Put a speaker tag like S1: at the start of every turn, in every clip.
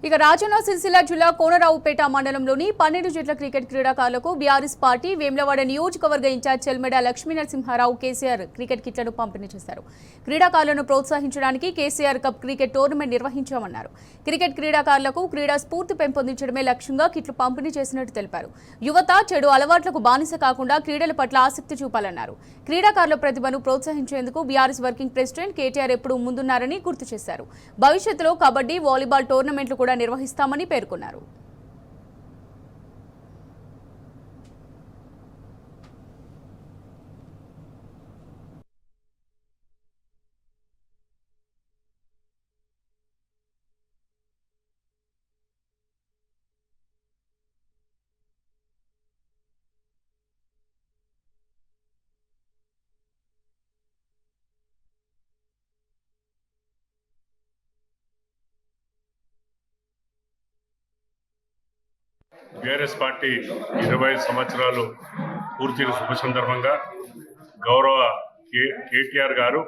S1: ఇక రాజన్న సిరిసిల్ల జిల్లా కోనరావుపేట మండలంలోని 12 జట్ల క్రికెట్ క్రీడాకారులకు బీఆర్ఎస్ పార్టీ వేములవాడ నియోజకవర్గ ఇన్ఛార్జ్ చెల్మెడ లక్ష్మీనరసింహారావు కేసీఆర్ క్రికెట్ కిట్లను పంపిణీ చేశారు. క్రీడాకారులను ప్రోత్సహించడానికి కేసీఆర్ కప్ క్రికెట్ టోర్నమెంట్ నిర్వహించామన్నారు. క్రికెట్ క్రీడాకారులకు క్రీడా స్ఫూర్తి పెంపొందించడమే లక్ష్యంగా కిట్లు పంపిణీ చేసినట్టు తెలిపారు. యువత చెడు అలవాట్లకు బానిస కాకుండా క్రీడల పట్ల ఆసక్తి చూపాలన్నారు. క్రీడాకారుల ప్రతిభను ప్రోత్సహించేందుకు బీఆర్ఎస్ వర్కింగ్ ప్రెసిడెంట్ కేటీఆర్ ఎప్పుడూ ముందున్నారని గుర్తు చేశారు. భవిష్యత్తులో కబడ్డీ, వాలీబాల్ టోర్నమెంట్లు కూడా నిర్వహిస్తామని పేర్కొన్నారు.
S2: బీఆర్ఎస్ పార్టీ 25 సంవత్సరాలు పూర్తి శుభ సందర్భంగా గౌరవ కేటీఆర్ గారు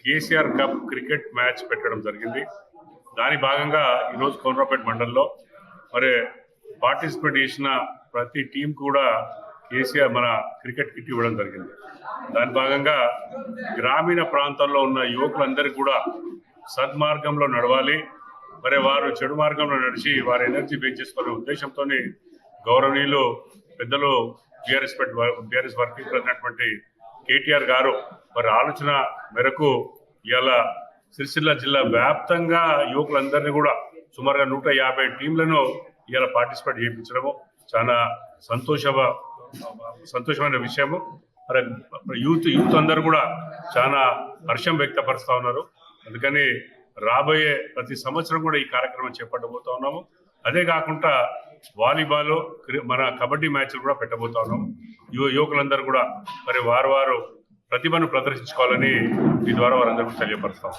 S2: కేసీఆర్ కప్ క్రికెట్ మ్యాచ్ పెట్టడం జరిగింది. దాని భాగంగా ఈరోజు కోనరావుపేట మండలంలో మరి పార్టిసిపేట్ చేసిన ప్రతి టీం కూడా కేసీఆర్ మన క్రికెట్ కిట్ ఇవ్వడం జరిగింది. దాని భాగంగా గ్రామీణ ప్రాంతాల్లో ఉన్న యువకులందరికీ కూడా సద్మార్గంలో నడవాలి, మరి వారు చెడు మార్గంలో నడిచి వారి ఎనర్జీ పెంచేసుకునే ఉద్దేశంతో గౌరవనీయులు పెద్దలు బీఆర్ఎస్ వర్కింగ్ ప్రెసిడెంట్ కేటీఆర్ గారు వారి ఆలోచన మేరకు ఇవాళ సిరిసిల్ల జిల్లా వ్యాప్తంగా యువకులందరినీ కూడా సుమారుగా 150 టీంలను ఇవాళ పార్టిసిపేట్ చేయించడము చాలా సంతోషమైన విషయము. మరి యూత్ అందరూ కూడా చాలా హర్షం వ్యక్తపరుస్తూ ఉన్నారు. అందుకని రాబోయే ప్రతి సంవత్సరం కూడా ఈ కార్యక్రమం చేపట్టబోతా ఉన్నాము. అదే కాకుండా వాలీబాల్, మన కబడ్డీ మ్యాచ్లు కూడా పెట్టబోతా ఉన్నాము. యువకులందరూ కూడా మరి వారు ప్రతిభను ప్రదర్శించుకోవాలని ఈ ద్వారా వారందరూ తెలియపరుస్తాం.